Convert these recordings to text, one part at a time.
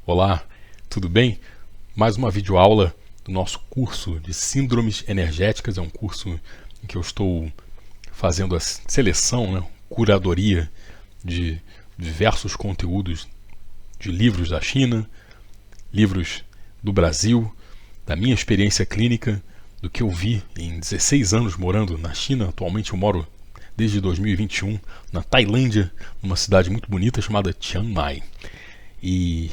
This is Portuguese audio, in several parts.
Olá, tudo bem? Mais uma videoaula do nosso curso de Síndromes Energéticas. É um curso em que eu estou fazendo a seleção, curadoria de diversos conteúdos de livros da China, livros do Brasil, da minha experiência clínica, do que eu vi em 16 anos morando na China. Atualmente eu moro desde 2021 na Tailândia, numa cidade muito bonita chamada Chiang Mai. E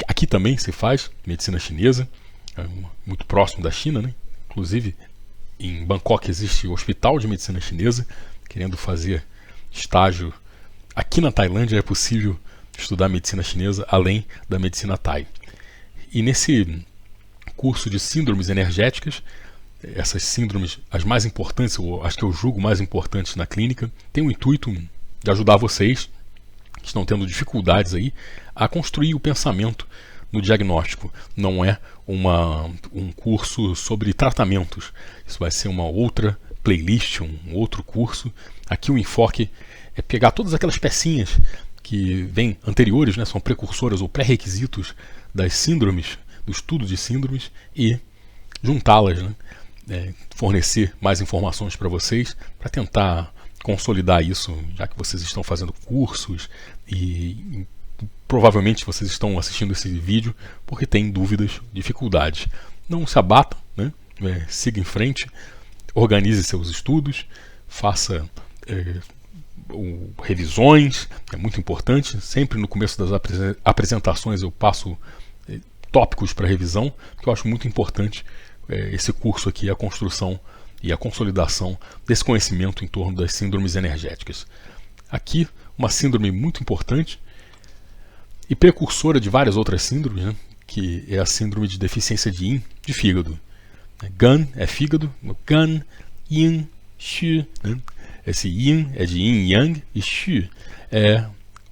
aqui também se faz medicina chinesa, muito próximo da China, né? Inclusive em Bangkok existe o Hospital de Medicina Chinesa. Querendo fazer estágio aqui na Tailândia é possível estudar medicina chinesa além da medicina thai. E nesse curso de síndromes energéticas, essas síndromes, as mais importantes, as que eu julgo mais importantes na clínica, tem o intuito de ajudar vocês que estão tendo dificuldades aí a construir o pensamento no diagnóstico. Não é um curso sobre tratamentos. Isso vai ser uma outra playlist, um outro curso. Aqui o enfoque é pegar todas aquelas pecinhas que vêm anteriores, são precursoras ou pré-requisitos das síndromes, do estudo de síndromes, e juntá-las, fornecer mais informações para vocês, para tentar consolidar isso, já que vocês estão fazendo cursos e provavelmente vocês estão assistindo esse vídeo porque têm dúvidas, dificuldades. Não se abata, siga em frente, organize seus estudos, faça revisões, é muito importante. Sempre no começo das apresentações eu passo tópicos para revisão, que eu acho muito importante. Esse curso aqui é a construção e a consolidação desse conhecimento em torno das síndromes energéticas. Aqui, uma síndrome muito importante e precursora de várias outras síndromes, que é a síndrome de deficiência de yin, de fígado. Gan é fígado, Gan, Yin, Xu. Esse Yin é de Yin Yang e Xu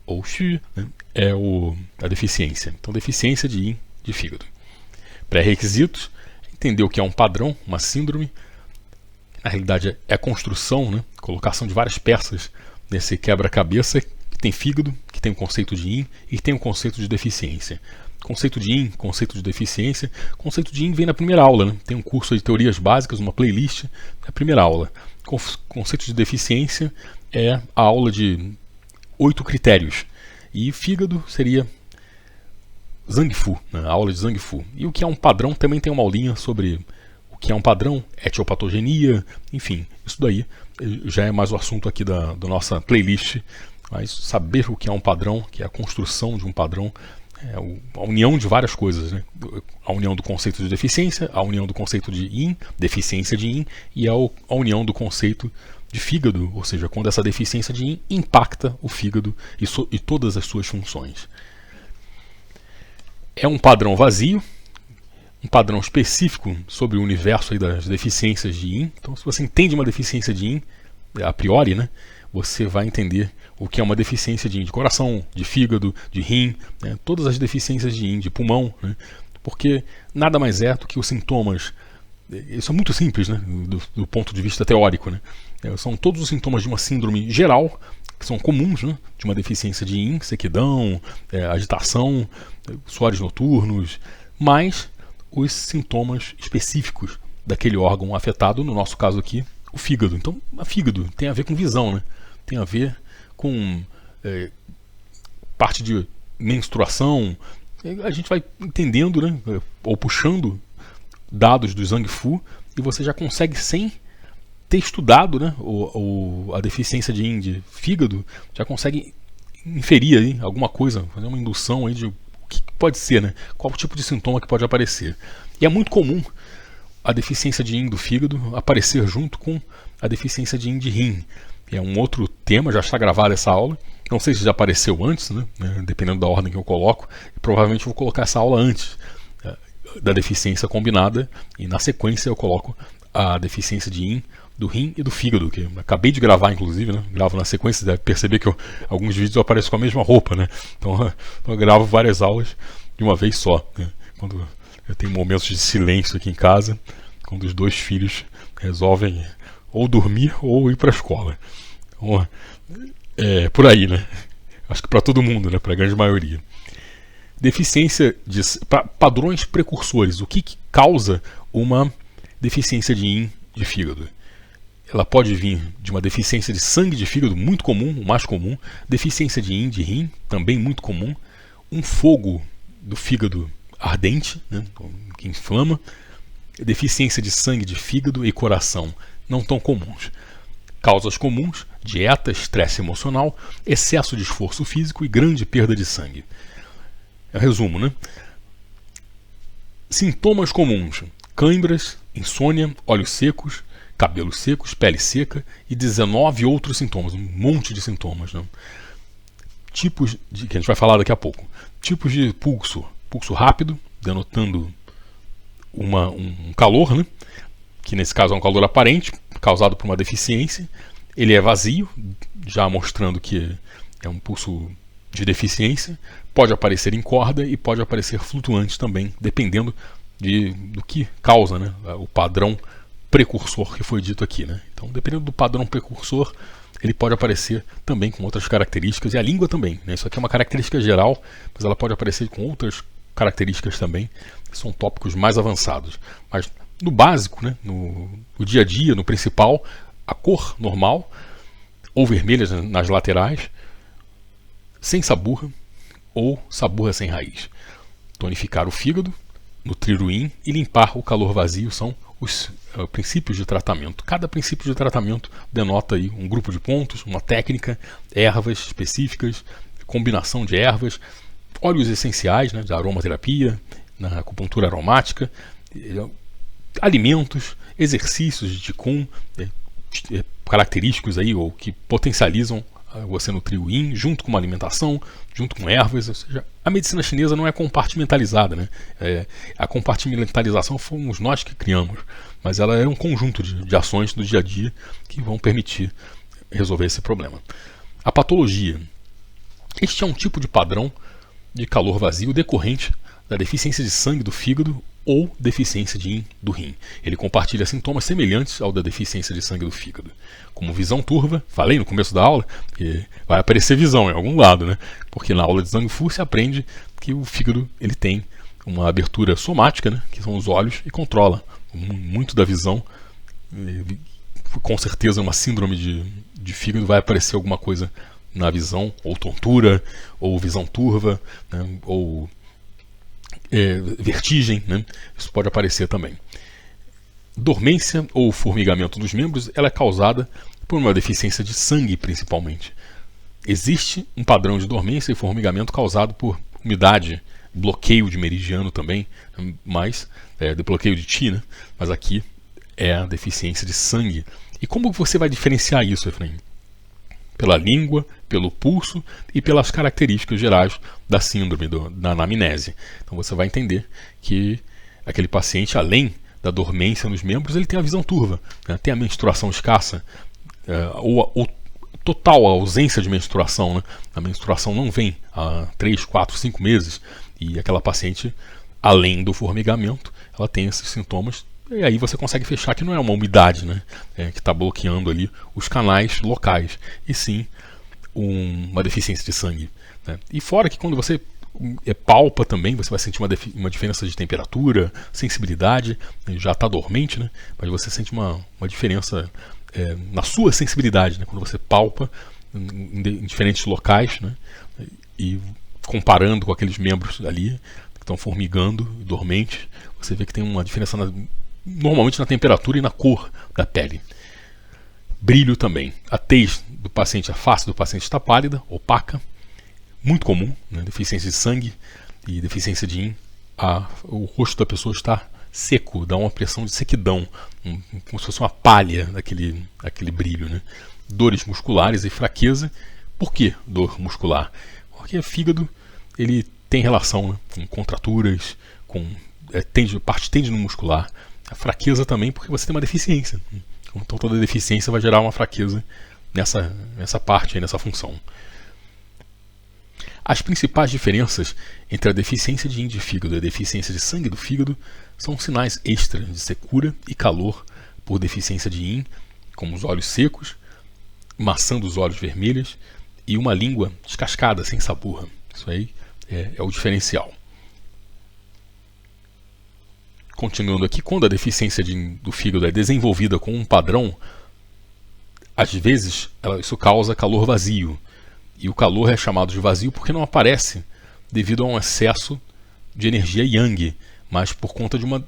ou Xu é a deficiência. Então, deficiência de yin, de fígado. Pré-requisitos: entender o que é um padrão, uma síndrome. Na realidade é a construção, colocação de várias peças nesse quebra-cabeça que tem fígado, que tem o conceito de yin e que tem o conceito de deficiência. Conceito de yin, conceito de deficiência. Conceito de yin vem na primeira aula, Tem um curso de teorias básicas, uma playlist, na primeira aula. Conceito de deficiência é a aula de 8 critérios. E fígado seria Zhang Fu, a aula de Zhang Fu. E o que é um padrão também tem uma aulinha sobre o que é um padrão, etiopatogenia, enfim, isso daí já é mais o assunto aqui da nossa playlist. Mas saber o que é um padrão, que é a construção de um padrão, a união de várias coisas, A união do conceito de deficiência, a união do conceito de yin, deficiência de yin, e a união do conceito de fígado, ou seja, quando essa deficiência de yin impacta o fígado e todas as suas funções. É um padrão vazio, um padrão específico sobre o universo aí das deficiências de yin. Então, se você entende uma deficiência de yin, a priori, você vai entender o que é uma deficiência de yin, de coração, de fígado, de rim, todas as deficiências de yin, de pulmão, porque nada mais é do que os sintomas. Isso é muito simples, do ponto de vista teórico, são todos os sintomas de uma síndrome geral, que são comuns, de uma deficiência de yin, sequidão, agitação, suores noturnos, mais os sintomas específicos daquele órgão afetado, no nosso caso aqui, o fígado. Então, o fígado tem a ver com visão, tem a ver com parte de menstruação. A gente vai entendendo, ou puxando dados do Zhang Fu, e você já consegue, sem ter estudado a deficiência de yin, de fígado, já consegue inferir aí alguma coisa, fazer uma indução aí de o que pode ser, qual o tipo de sintoma que pode aparecer. E é muito comum a deficiência de yin do fígado aparecer junto com a deficiência de yin de rim. É um outro tema, já está gravada essa aula. Não sei se já apareceu antes, dependendo da ordem que eu coloco. Provavelmente vou colocar essa aula antes da deficiência combinada, e na sequência eu coloco a deficiência de yin do rim e do fígado, que eu acabei de gravar, inclusive, gravo na sequência. Você deve perceber que alguns vídeos eu apareço com a mesma roupa, Então eu gravo várias aulas de uma vez só, Quando eu tenho momentos de silêncio aqui em casa, quando os dois filhos resolvem ou dormir ou ir para a escola. Então, por aí, Acho que para todo mundo, para a grande maioria. Deficiência de padrões precursores. O que causa uma deficiência de yin de fígado? Ela pode vir de uma deficiência de sangue de fígado, muito comum, o mais comum. Deficiência de yin de rim, também muito comum. Um fogo do fígado ardente, né, que inflama. Deficiência de sangue de fígado e coração, não tão comuns. Causas comuns: dieta, estresse emocional, excesso de esforço físico e grande perda de sangue. Resumo, né? Sintomas comuns: cãibras, insônia, olhos secos, cabelos secos, pele seca e 19 outros sintomas, um monte de sintomas, né? Tipos de, que a gente vai falar daqui a pouco. Tipos de pulso: pulso rápido, denotando um calor, né? Que nesse caso é um calor aparente, causado por uma deficiência. Ele é vazio, já mostrando que é um pulso de deficiência. Pode aparecer em corda e pode aparecer flutuante também, dependendo do que causa, né, o padrão precursor que foi dito aqui, né? Então, dependendo do padrão precursor, ele pode aparecer também com outras características, e a língua também, né? Isso aqui é uma característica geral, mas ela pode aparecer com outras características também, que são tópicos mais avançados. Mas no básico, né, no dia a dia, no principal, a cor normal, ou vermelhas nas laterais, sem saburra, ou saburra sem raiz. Tonificar o fígado, nutrir o yin e limpar o calor vazio são os princípios de tratamento. Cada princípio de tratamento denota aí um grupo de pontos, uma técnica, ervas específicas, combinação de ervas, óleos essenciais, né, de aromaterapia, na acupuntura aromática, alimentos, exercícios de Qigong, característicos aí, ou que potencializam você nutrir o yin, junto com uma alimentação, junto com ervas. Ou seja, a medicina chinesa não é compartimentalizada, né? A compartimentalização fomos nós que criamos, mas ela é um conjunto de ações do dia a dia que vão permitir resolver esse problema. A patologia. Este é um tipo de padrão de calor vazio decorrente da deficiência de sangue do fígado ou deficiência de yin do rim. Ele compartilha sintomas semelhantes ao da deficiência de sangue do fígado, como visão turva. Falei no começo da aula que vai aparecer visão em algum lado, né? Porque na aula de Zhang Fu se aprende que o fígado ele tem uma abertura somática, né? Que são os olhos, e controla muito da visão. Com certeza uma síndrome de fígado vai aparecer alguma coisa na visão, ou tontura, ou visão turva, né? Ou vertigem, né? Isso pode aparecer também. Dormência ou formigamento dos membros, ela é causada por uma deficiência de sangue, principalmente. Existe um padrão de dormência e formigamento causado por umidade, bloqueio de meridiano também, mas de bloqueio de Qi, né? Mas aqui é a deficiência de sangue. E como você vai diferenciar isso, Efraim? Pela língua, pelo pulso e pelas características gerais da síndrome, da anamnese. Então você vai entender que aquele paciente, além da dormência nos membros, ele tem a visão turva, né? Tem a menstruação escassa, ou total ausência de menstruação, né? A menstruação não vem há 3, 4, 5 meses, e aquela paciente, além do formigamento, ela tem esses sintomas. E aí você consegue fechar que não é uma umidade, né, que está bloqueando ali os canais locais, e sim uma deficiência de sangue, né? E fora que quando você palpa também, você vai sentir uma diferença de temperatura, sensibilidade, já está dormente, né, mas você sente uma diferença na sua sensibilidade, né, quando você palpa em diferentes locais, né, e comparando com aqueles membros ali que estão formigando, dormentes, você vê que tem uma diferença normalmente na temperatura e na cor da pele. Brilho também. A tez do paciente, a face do paciente está pálida, opaca, muito comum, né? Deficiência de sangue e deficiência de yin. O rosto da pessoa está seco, dá uma impressão de sequidão, como se fosse uma palha daquele brilho, né? Dores musculares e fraqueza. Por que dor muscular? Porque o fígado ele tem relação, né, com contraturas, com parte tendino muscular. A fraqueza também, porque você tem uma deficiência. Então toda deficiência vai gerar uma fraqueza nessa parte, nessa função. As principais diferenças entre a deficiência de yin de fígado e a deficiência de sangue do fígado são sinais extras de secura e calor por deficiência de yin, como os olhos secos, maçã dos olhos vermelhas e uma língua descascada, sem saburra. Isso aí é o diferencial. Continuando aqui, quando a deficiência do fígado é desenvolvida com um padrão, às vezes isso causa calor vazio. E o calor é chamado de vazio porque não aparece devido a um excesso de energia yang, mas por conta de uma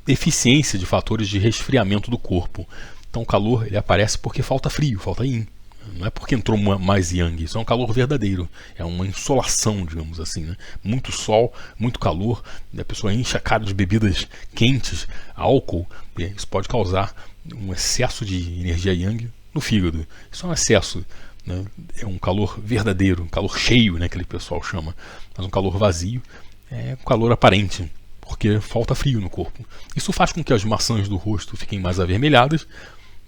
deficiência de fatores de resfriamento do corpo. Então o calor ele aparece porque falta frio, falta yin. Não é porque entrou mais yang, isso é um calor verdadeiro, é uma insolação, digamos assim, né? Muito sol, muito calor, a pessoa enche a cara de bebidas quentes, álcool, isso pode causar um excesso de energia yang no fígado. Isso é um excesso, né? É um calor verdadeiro, um calor cheio, né, que aquele pessoal chama, mas um calor vazio é um calor aparente, porque falta frio no corpo. Isso faz com que as maçãs do rosto fiquem mais avermelhadas.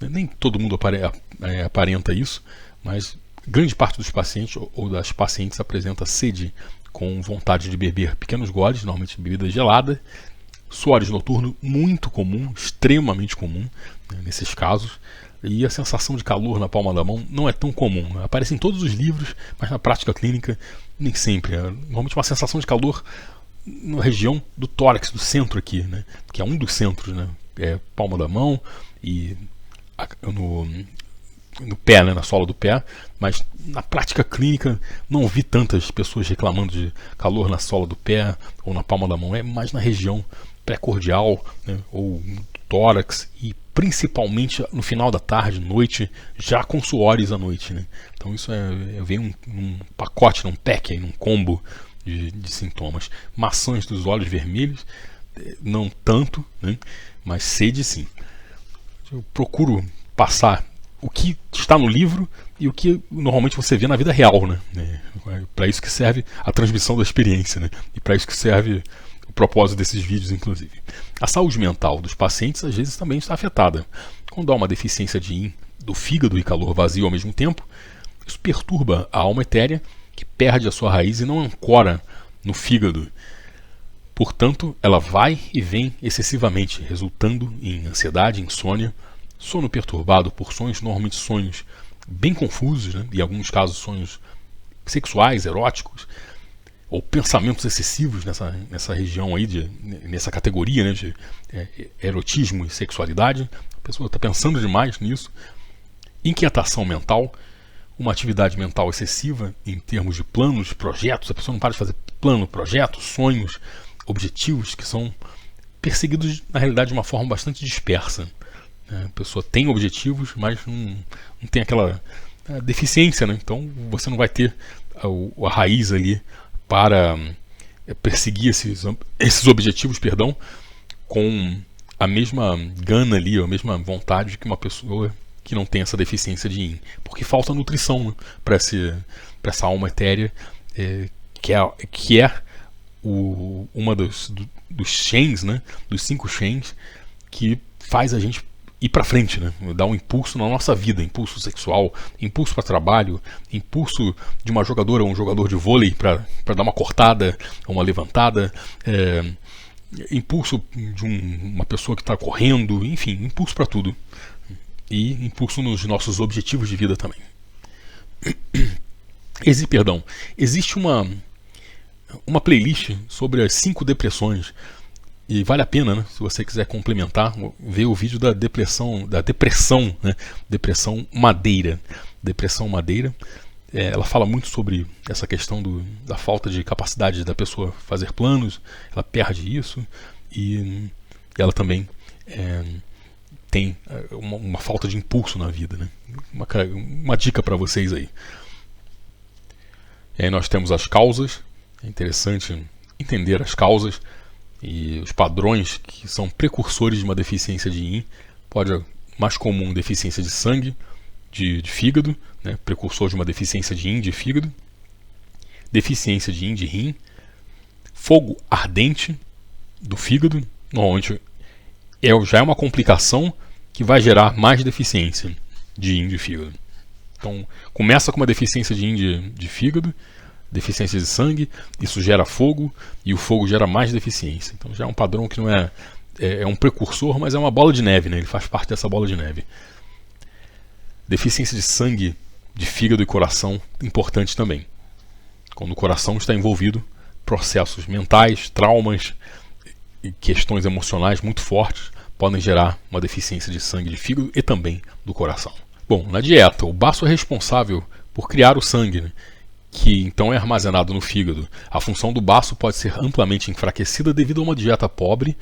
Nem todo mundo aparenta isso, mas grande parte dos pacientes ou das pacientes apresenta sede com vontade de beber pequenos goles, normalmente bebida gelada. Suores noturno, muito comum, extremamente comum, né, nesses casos. E a sensação de calor na palma da mão não é tão comum. Aparece em todos os livros, mas na prática clínica nem sempre. Normalmente uma sensação de calor na região do tórax, do centro aqui, né, que é um dos centros, né, é palma da mão e no pé, né, na sola do pé, mas na prática clínica não vi tantas pessoas reclamando de calor na sola do pé ou na palma da mão, é mais na região pré-cordial, né, ou no tórax e principalmente no final da tarde, noite, já com suores à noite, né? Então isso vem num pacote, num pack, num combo de sintomas. Maçãs dos olhos vermelhos, não tanto, né, mas sede sim. Eu procuro passar o que está no livro e o que normalmente você vê na vida real, né? Para isso que serve a transmissão da experiência, né? E para isso que serve o propósito desses vídeos, inclusive. A saúde mental dos pacientes às vezes também está afetada. Quando há uma deficiência de yin do fígado e calor vazio ao mesmo tempo, isso perturba a alma etérea, que perde a sua raiz e não ancora no fígado. Portanto, ela vai e vem excessivamente, resultando em ansiedade, insônia, sono perturbado por sonhos, normalmente sonhos bem confusos, né? Em alguns casos sonhos sexuais, eróticos, ou pensamentos excessivos nessa região aí, nessa categoria, né, de erotismo e sexualidade. A pessoa está pensando demais nisso. Inquietação mental, uma atividade mental excessiva em termos de planos, projetos. A pessoa não para de fazer plano, projetos, sonhos, objetivos que são perseguidos na realidade de uma forma bastante dispersa. A pessoa tem objetivos, mas não tem aquela deficiência, né? Então você não vai ter a raiz ali para perseguir esses objetivos, perdão, com a mesma gana ali, a mesma vontade que uma pessoa que não tem essa deficiência de yin, porque falta nutrição, né, para essa alma etérea, que é uma dos shens, né, dos 5 shens, que faz a gente ir para frente, né, dar um impulso na nossa vida, impulso sexual, impulso para trabalho, impulso de uma jogadora ou um jogador de vôlei para dar uma cortada ou uma levantada, impulso de uma pessoa que está correndo, enfim, impulso para tudo. E impulso nos nossos objetivos de vida também. Existe uma playlist sobre as 5 depressões, e vale a pena, né, se você quiser complementar, ver o vídeo da depressão, né, depressão madeira. Depressão madeira, ela fala muito sobre essa questão da falta de capacidade da pessoa fazer planos, ela perde isso, e ela também tem uma falta de impulso na vida, né? Uma dica para vocês aí. E aí nós temos as causas. É interessante entender as causas e os padrões que são precursores de uma deficiência de yin. Mais comum, deficiência de sangue, de fígado, né? Precursor de uma deficiência de yin de fígado. Deficiência de yin de rim. Fogo ardente do fígado, normalmente já é uma complicação que vai gerar mais deficiência de yin de fígado. Então, começa com uma deficiência de yin de fígado, deficiência de sangue, isso gera fogo, e o fogo gera mais deficiência. Então já é um padrão que não é um precursor, mas é uma bola de neve, né? Ele faz parte dessa bola de neve. Deficiência de sangue, de fígado e coração, importante também. Quando o coração está envolvido processos mentais, traumas e questões emocionais muito fortes podem gerar uma deficiência de sangue de fígado e também do coração. Bom, na dieta, o baço é responsável por criar o sangue, né, que então é armazenado no fígado. A função do baço pode ser amplamente enfraquecida devido a uma dieta pobre,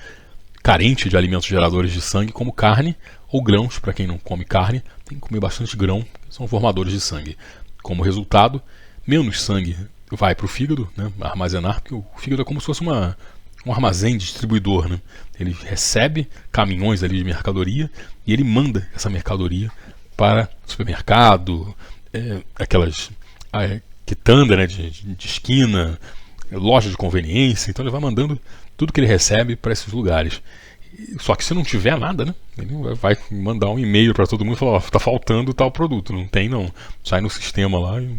carente de alimentos geradores de sangue, como carne ou grãos. Para quem não come carne, tem que comer bastante grão, que são formadores de sangue. Como resultado, menos sangue vai para o fígado, né, armazenar, porque o fígado é como se fosse um armazém distribuidor, né? Ele recebe caminhões ali de mercadoria e ele manda essa mercadoria para supermercado, aquelas quitanda, né, de esquina, loja de conveniência. Então ele vai mandando tudo que ele recebe para esses lugares. Só que se não tiver nada, né, ele vai mandar um e-mail para todo mundo e falar: está faltando tal produto, não tem não. Sai no sistema lá e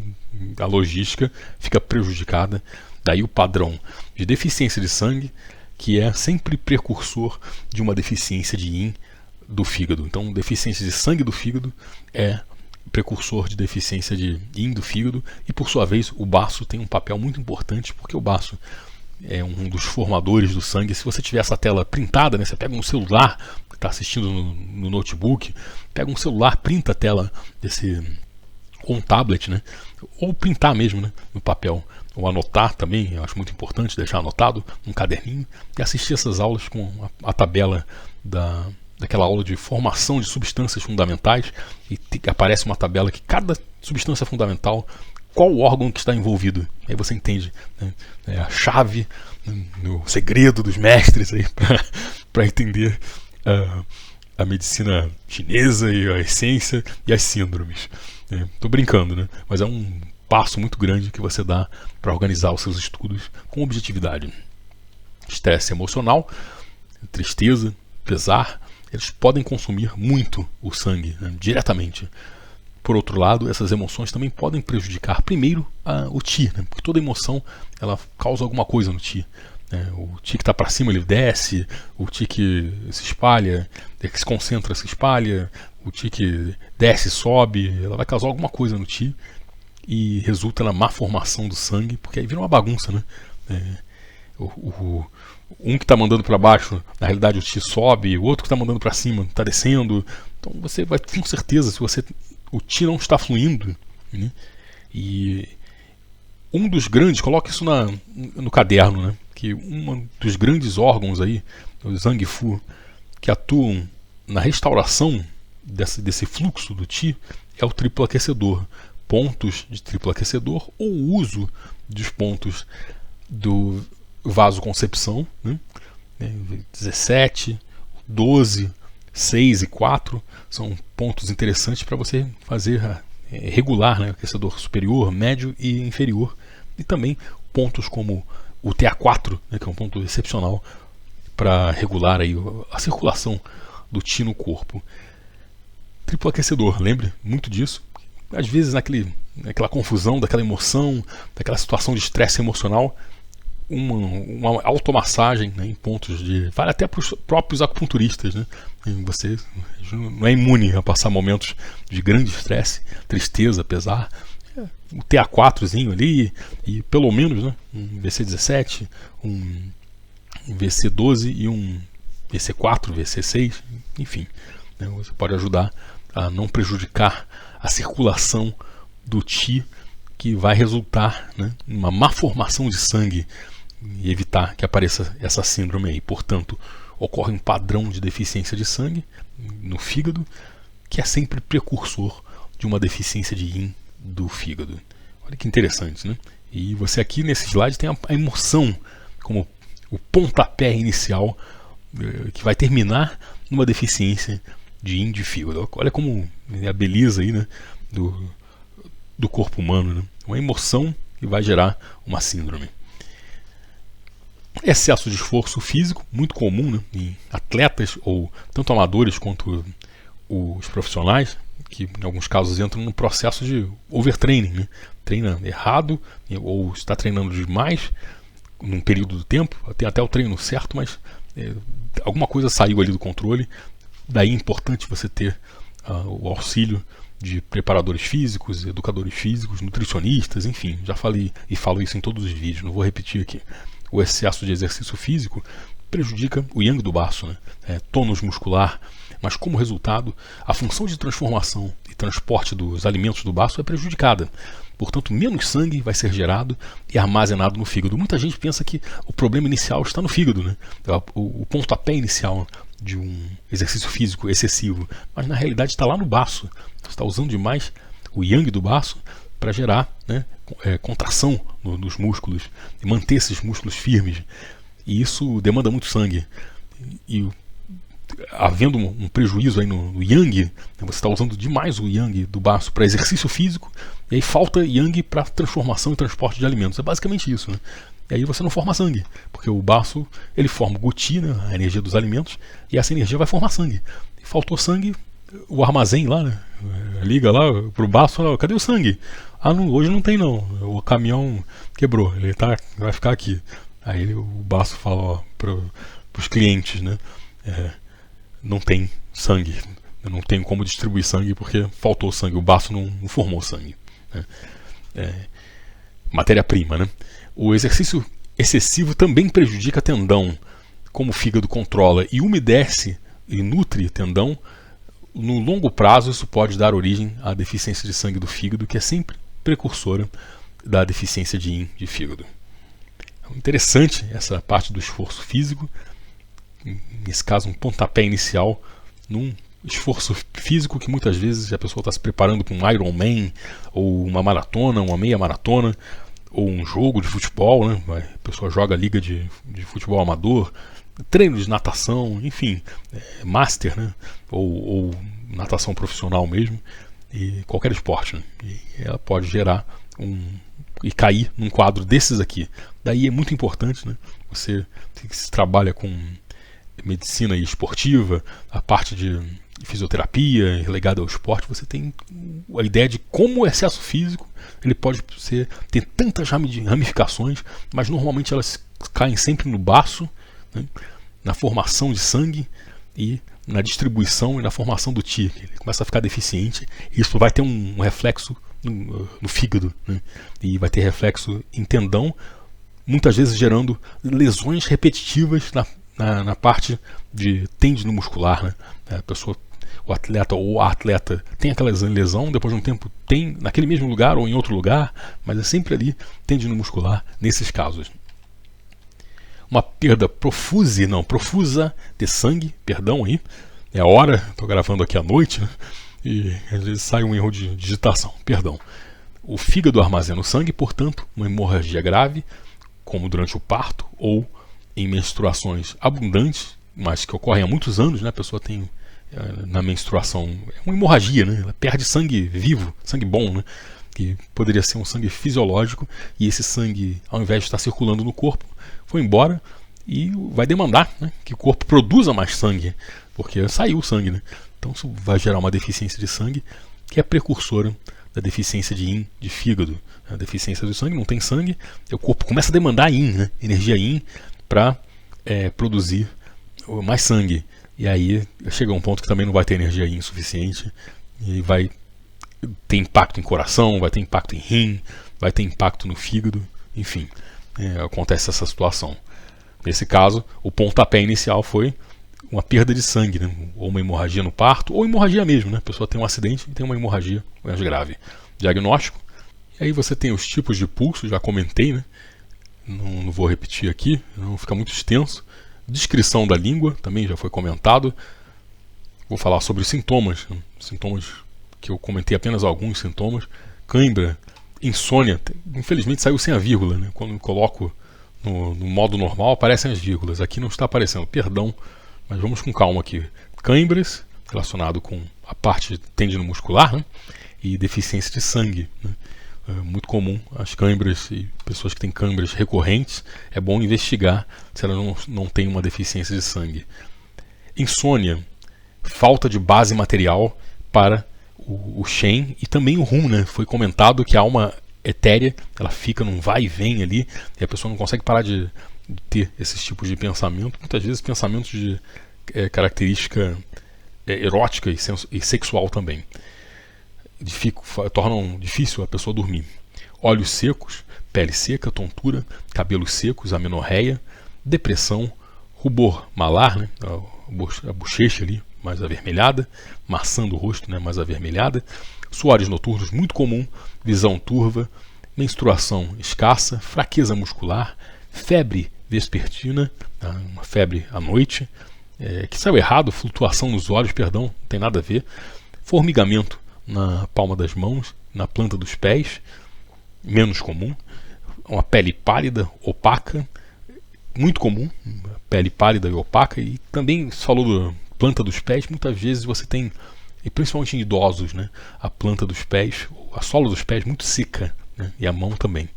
a logística fica prejudicada. Daí o padrão de deficiência de sangue, que é sempre precursor de uma deficiência de yin do fígado. Então, deficiência de sangue do fígado é precursor de deficiência de yin do fígado, e por sua vez o baço tem um papel muito importante, porque o baço é um dos formadores do sangue. Se você tiver essa tela printada, né, você pega um celular que está assistindo no notebook, pega um celular, printa a tela desse, ou um tablet, né, ou printar mesmo, né, no papel, ou anotar também. Eu acho muito importante deixar anotado um caderninho e assistir essas aulas com a tabela daquela aula de formação de substâncias fundamentais, e aparece uma tabela que cada substância fundamental, qual órgão que está envolvido. Aí você entende, né, a chave, o segredo dos mestres para entender a medicina chinesa e a essência e as síndromes. Estou brincando, né? Mas é um passo muito grande que você dá para organizar os seus estudos com objetividade. Estresse emocional, tristeza, pesar, eles podem consumir muito o sangue, né, diretamente. Por outro lado, essas emoções também podem prejudicar primeiro o Qi, né, porque toda emoção ela causa alguma coisa no Qi. O Qi que está para cima ele desce, o Qi que se espalha, que se concentra se espalha, o Qi que desce sobe, ela vai causar alguma coisa no Qi e resulta na má formação do sangue, porque aí vira uma bagunça, né? Um que está mandando para baixo, na realidade o Qi sobe, o outro que está mandando para cima está descendo. Então você vai, com certeza, se o Qi não está fluindo, né? E um dos grandes, coloca isso no caderno, né? Que um dos grandes órgãos aí, o Zhang Fu, que atuam na restauração desse fluxo do Qi, é o triplo aquecedor. Pontos de triplo aquecedor, ou o uso dos pontos do vasoconcepção, né? 17, 12, 6 e 4 são pontos interessantes para você fazer regular, né, aquecedor superior, médio e inferior. E também pontos como o TA4, né, que é um ponto excepcional para regular aí a circulação do Qi no corpo. Triplo aquecedor, lembre muito disso. Às vezes naquela confusão, daquela emoção, daquela situação de estresse emocional, uma automassagem, né, em pontos vale até para os próprios acupunturistas, né? Você não é imune a passar momentos de grande estresse, tristeza, pesar. Um TA4zinho ali, e pelo menos, né, um VC17, um VC12 e um VC4, VC6, enfim, né, você pode ajudar a não prejudicar a circulação do Qi, que vai resultar, né, em uma má formação de sangue e evitar que apareça essa síndrome aí. Portanto, ocorre um padrão de deficiência de sangue no fígado, que é sempre precursor de uma deficiência de yin do fígado. Olha que interessante, né? E você aqui nesse slide tem a emoção como o pontapé inicial que vai terminar numa deficiência de yin de fígado. Olha como é a beleza aí, né, do corpo humano, né? Uma emoção que vai gerar uma síndrome. Excesso de esforço físico, muito comum, né, em atletas, ou tanto amadores quanto os profissionais, que em alguns casos entram no processo de overtraining, né? Treina errado ou está treinando demais num período do tempo, tem até o treino certo, mas alguma coisa saiu ali do controle. Daí é importante você ter o auxílio de preparadores físicos, educadores físicos, nutricionistas, enfim, já falei e falo isso em todos os vídeos, não vou repetir aqui. O excesso de exercício físico prejudica o yang do baço, né? Tônus muscular, mas como resultado, a função de transformação e transporte dos alimentos do baço é prejudicada. Portanto, menos sangue vai ser gerado e armazenado no fígado. Muita gente pensa que o problema inicial está no fígado, né? O pontapé inicial de um exercício físico excessivo, mas na realidade está lá no baço. Você está usando demais o yang do baço para gerar, né, contração nos músculos e manter esses músculos firmes. E isso demanda muito sangue. E havendo um prejuízo aí no yang, você está usando demais o yang do baço para exercício físico, e aí falta yang para transformação e transporte de alimentos. É basicamente isso, né? E aí você não forma sangue, porque o baço ele forma o guti, né, a energia dos alimentos, e essa energia vai formar sangue. E faltou sangue, o armazém lá, né, liga lá pro baço, fala, cadê o sangue? Ah, não, hoje não tem não, o caminhão quebrou, ele vai ficar aqui. Aí o baço fala para os clientes, né, não tem sangue, eu não tenho como distribuir sangue porque faltou sangue, o baço não formou sangue, né? Matéria-prima, né? O exercício excessivo também prejudica tendão. Como o fígado controla e umedece e nutre tendão, no longo prazo isso pode dar origem à deficiência de sangue do fígado, que é sempre precursora da deficiência de yin de fígado. É interessante essa parte do esforço físico, nesse caso um pontapé inicial num esforço físico que muitas vezes a pessoa está se preparando para um Ironman, ou uma maratona, uma meia maratona, ou um jogo de futebol, né? A pessoa joga liga de futebol amador, treino de natação, enfim, master, né? Ou natação profissional mesmo, e qualquer esporte, né? E ela pode gerar e cair num quadro desses aqui. Daí é muito importante, né? Você que se trabalha com medicina esportiva, a parte de fisioterapia ligada ao esporte, você tem a ideia de como o excesso físico ele pode ter tantas ramificações, mas normalmente elas caem sempre no baço, né, na formação de sangue e na distribuição e na formação do ti. Ele começa a ficar deficiente e isso vai ter um reflexo no fígado, né, e vai ter reflexo em tendão, muitas vezes gerando lesões repetitivas na parte de tendino muscular, né? O atleta ou a atleta tem aquela lesão, depois de um tempo tem naquele mesmo lugar ou em outro lugar, mas é sempre ali tendino muscular nesses casos. Uma perda profusa de sangue, perdão aí, é a hora, estou gravando aqui à noite, né? E às vezes sai um erro de digitação, perdão. O fígado armazena o sangue, portanto, uma hemorragia grave, como durante o parto ou em menstruações abundantes, mas que ocorrem há muitos anos, né? A pessoa tem na menstruação uma hemorragia, né? Ela perde sangue vivo, sangue bom, né? Que poderia ser um sangue fisiológico, e esse sangue, ao invés de estar circulando no corpo, foi embora e vai demandar, né, que o corpo produza mais sangue, porque saiu o sangue, né? Então isso vai gerar uma deficiência de sangue, que é precursora da deficiência de yin, de fígado. A deficiência do sangue, não tem sangue, o corpo começa a demandar yin, né? Energia yin, para produzir mais sangue. E aí chega um ponto que também não vai ter energia yin suficiente, e vai ter impacto em coração, vai ter impacto em rim, vai ter impacto no fígado, enfim, acontece essa situação. Nesse caso, o pontapé inicial foi uma perda de sangue, né? Ou uma hemorragia no parto, ou hemorragia mesmo, né? A pessoa tem um acidente e tem uma hemorragia mais grave. Diagnóstico, e aí você tem os tipos de pulso, já comentei, né? Não vou repetir aqui, não fica muito extenso. Descrição da língua, também já foi comentado. Vou falar sobre os sintomas, né? Sintomas que eu comentei, apenas alguns sintomas. Cãibra, insônia, infelizmente saiu sem a vírgula, né? Quando eu coloco no modo normal aparecem as vírgulas, aqui não está aparecendo, perdão, mas vamos com calma aqui. Cãibras, relacionado com a parte tendino muscular, né? E deficiência de sangue, né? É muito comum as cãibras, e pessoas que têm cãibras recorrentes, é bom investigar se ela não tem uma deficiência de sangue. Insônia, falta de base material para o Shen e também o Hum, né? Foi comentado que a alma etérea, ela fica num vai e vem ali, e a pessoa não consegue parar de ter esses tipos de pensamento, muitas vezes pensamentos de característica erótica e sexual também. tornam difícil a pessoa dormir. Olhos secos, pele seca, tontura, cabelos secos, amenorreia, depressão, rubor malar, né, a bochecha ali mais avermelhada, maçã do rosto, né, mais avermelhada, suores noturnos muito comum, visão turva, menstruação escassa, fraqueza muscular, febre vespertina, uma febre à noite, que saiu errado, flutuação nos olhos, perdão, não tem nada a ver, formigamento na palma das mãos, na planta dos pés, menos comum, uma pele pálida, opaca, muito comum, pele pálida e opaca, e também se falou da planta dos pés, muitas vezes você tem, e principalmente em idosos, né, a planta dos pés, a sola dos pés muito seca, né, e a mão também,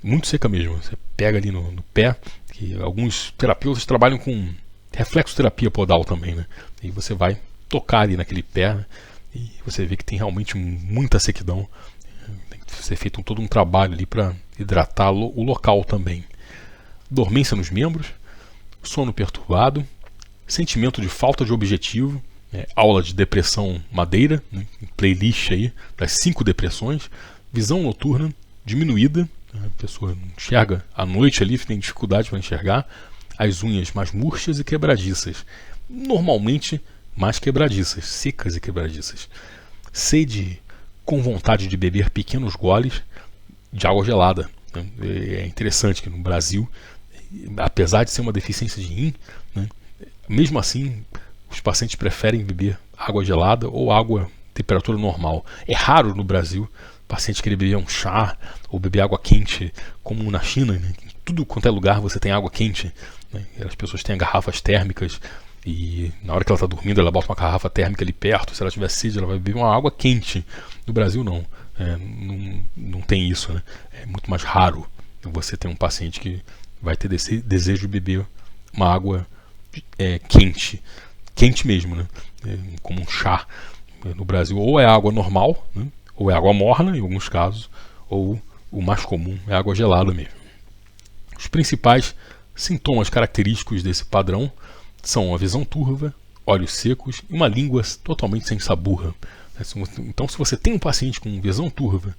muito seca mesmo. Você pega ali no pé, que alguns terapeutas trabalham com reflexoterapia podal também, né, e você vai tocar ali naquele pé, né, e você vê que tem realmente muita sequidão, tem que ser feito todo um trabalho ali para hidratar o local também. Dormência nos membros, sono perturbado, sentimento de falta de objetivo, aula de depressão madeira, né, playlist aí das 5 depressões, visão noturna diminuída, a pessoa não enxerga à noite ali, tem dificuldade para enxergar, as unhas mais murchas e quebradiças, normalmente mais quebradiças, secas e quebradiças, sede com vontade de beber pequenos goles de água gelada. É interessante que no Brasil, apesar de ser uma deficiência de yin, né, mesmo assim os pacientes preferem beber água gelada ou água temperatura normal. É raro no Brasil o paciente querer beber um chá ou beber água quente, como na China, né, em tudo quanto é lugar você tem água quente, né, as pessoas têm garrafas térmicas e na hora que ela está dormindo ela bota uma garrafa térmica ali perto, se ela tiver sede ela vai beber uma água quente. No Brasil não, não tem isso, né? É muito mais raro você ter um paciente que vai ter desejo de beber uma água quente mesmo, né? Como um chá. No Brasil ou é água normal, né? Ou é água morna em alguns casos, ou o mais comum é água gelada mesmo. Os principais sintomas característicos desse padrão são a visão turva, olhos secos e uma língua totalmente sem sabor. Então, se você tem um paciente com visão turva,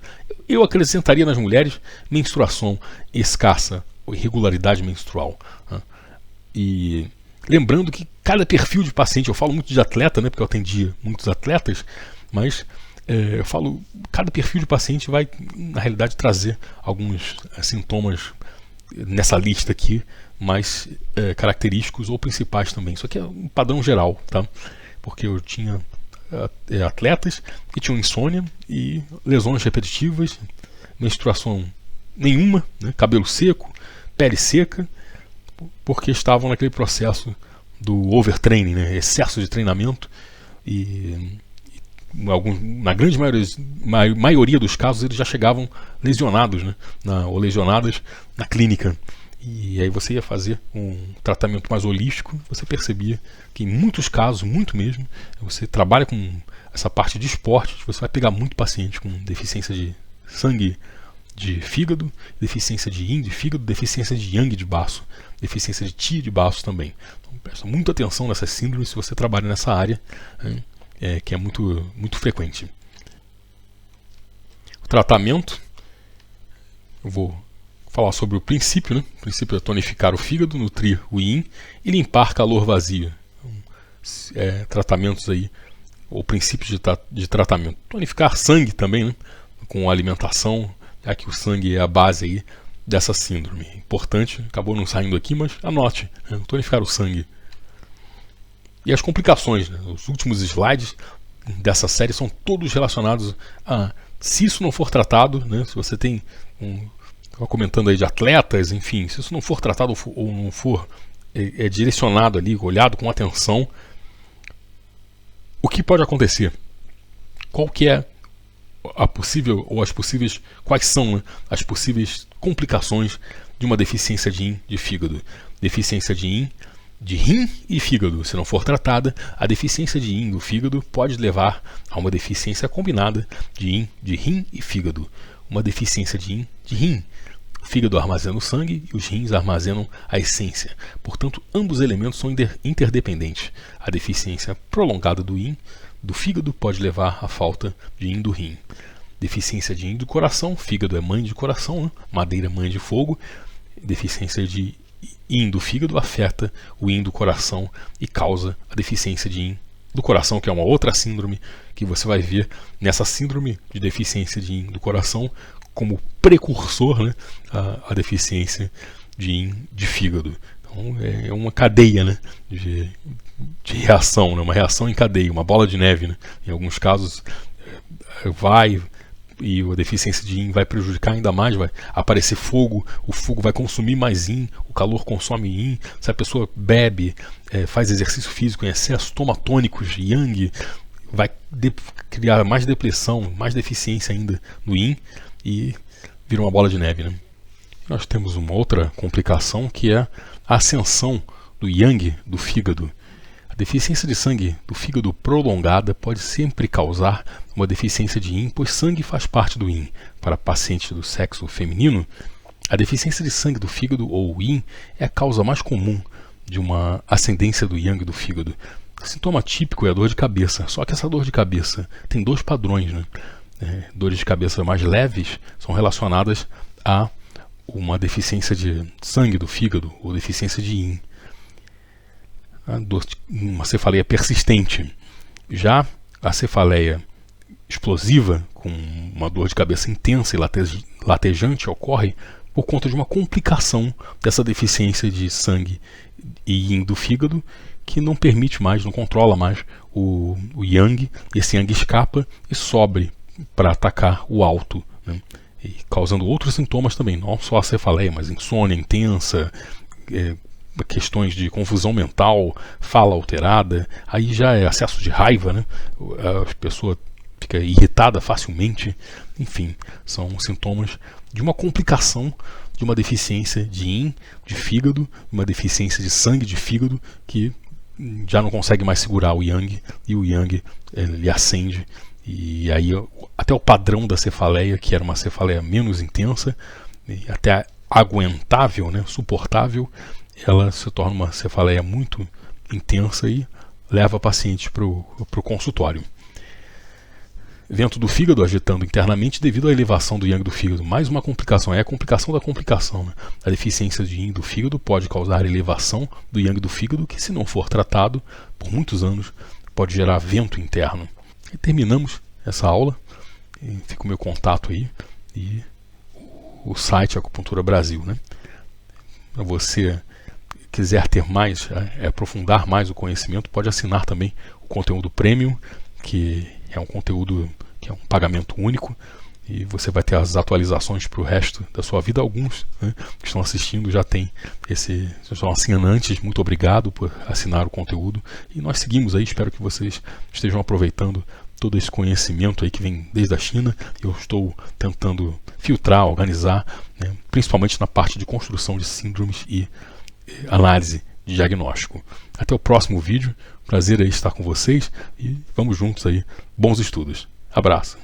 eu acrescentaria nas mulheres menstruação escassa ou irregularidade menstrual. E lembrando que cada perfil de paciente, eu falo muito de atleta, né, porque eu atendi muitos atletas, mas eu falo, cada perfil de paciente vai, na realidade, trazer alguns sintomas nessa lista aqui, mais característicos ou principais também. Isso aqui é um padrão geral, tá? Porque eu tinha atletas que tinham insônia e lesões repetitivas, menstruação nenhuma, né, cabelo seco, pele seca, porque estavam naquele processo do overtraining, né, excesso de treinamento, e na grande maioria dos casos eles já chegavam lesionados, né, ou lesionadas na clínica. E aí você ia fazer um tratamento mais holístico, você percebia que em muitos casos, muito mesmo, você trabalha com essa parte de esporte, você vai pegar muito paciente com deficiência de sangue de fígado, deficiência de yin de fígado, deficiência de yang de baço, deficiência de qi de baço também. Então presta muita atenção nessas síndromes se você trabalha nessa área, né, que é muito, muito frequente. O tratamento, eu vou falar sobre o princípio, né? O princípio é tonificar o fígado, nutrir o yin e limpar calor vazio. Então, tratamentos aí, ou princípios de tratamento. Tonificar sangue também, né? Com alimentação, já que o sangue é a base aí dessa síndrome. Importante, acabou não saindo aqui, mas anote, né? Tonificar o sangue. E as complicações, né? Os últimos slides dessa série são todos relacionados a, se isso não for tratado, né? Se você tem estava comentando aí de atletas, enfim, se isso não for tratado ou não for direcionado ali, olhado com atenção, o que pode acontecer? Qual que é a possível, ou as possíveis, quais são, né, as possíveis complicações de uma deficiência de yin de fígado? Deficiência de yin de rim e fígado, se não for tratada, a deficiência de yin do fígado pode levar a uma deficiência combinada de yin de rim e fígado. Uma deficiência de yin de rim. O fígado armazena o sangue e os rins armazenam a essência. Portanto, ambos elementos são interdependentes. A deficiência prolongada do yin do fígado pode levar à falta de yin do rim. Deficiência de yin do coração, fígado é mãe de coração, né? Madeira é mãe de fogo. Deficiência de yin do fígado afeta o yin do coração e causa a deficiência de yin do coração, que é uma outra síndrome que você vai ver nessa síndrome de deficiência de yin do coração como precursor, né, a deficiência de yin de fígado. Então é uma cadeia, né, de reação, né, uma reação em cadeia, uma bola de neve, né. Em alguns casos e a deficiência de yin vai prejudicar ainda mais, vai aparecer fogo, o fogo vai consumir mais yin, o calor consome yin. Se a pessoa bebe, faz exercício físico em excesso, toma tônicos yang, vai criar mais depressão, mais deficiência ainda no yin e vira uma bola de neve, né? Nós temos uma outra complicação que é a ascensão do yang do fígado. A deficiência de sangue do fígado prolongada pode sempre causar uma deficiência de yin, pois sangue faz parte do yin. Para pacientes do sexo feminino, a deficiência de sangue do fígado ou yin é a causa mais comum de uma ascendência do yang do fígado. O sintoma típico é a dor de cabeça, só que essa dor de cabeça tem dois padrões, né? Dores de cabeça mais leves são relacionadas a uma deficiência de sangue do fígado ou deficiência de yin. Uma cefaleia persistente. Já a cefaleia explosiva, com uma dor de cabeça intensa e latejante, ocorre por conta de uma complicação dessa deficiência de sangue e yin do fígado, que não permite mais, não controla mais o yang, e esse yang escapa e sobe para atacar o alto, né? E causando outros sintomas também, não só a cefaleia, mas insônia intensa, questões de confusão mental, fala alterada, aí já é acesso de raiva, né? A pessoa fica irritada facilmente, enfim, são sintomas de uma complicação de uma deficiência de yin, de fígado, uma deficiência de sangue de fígado, que já não consegue mais segurar o yang, e o yang ele acende, e aí até o padrão da cefaleia, que era uma cefaleia menos intensa, e até aguentável, né, suportável, ela se torna uma cefaleia muito intensa e leva a paciente para o consultório. Vento do fígado agitando internamente devido à elevação do yang do fígado. Mais uma complicação, é a complicação da complicação, né? A deficiência de yin do fígado pode causar elevação do yang do fígado, que, se não for tratado por muitos anos, pode gerar vento interno. E terminamos essa aula. E fica o meu contato aí e o site Acupuntura Brasil, né? Para você quiser ter mais, aprofundar mais o conhecimento, pode assinar também o conteúdo premium, que é um conteúdo que é um pagamento único, e você vai ter as atualizações para o resto da sua vida. Alguns, né, que estão assistindo já são assinantes. Muito obrigado por assinar o conteúdo, e nós seguimos aí. Espero que vocês estejam aproveitando todo esse conhecimento aí que vem desde a China. Eu estou tentando filtrar, organizar, né, principalmente na parte de construção de síndromes e análise de diagnóstico. Até o próximo vídeo. Prazer aí estar com vocês e vamos juntos aí. Bons estudos. Abraço.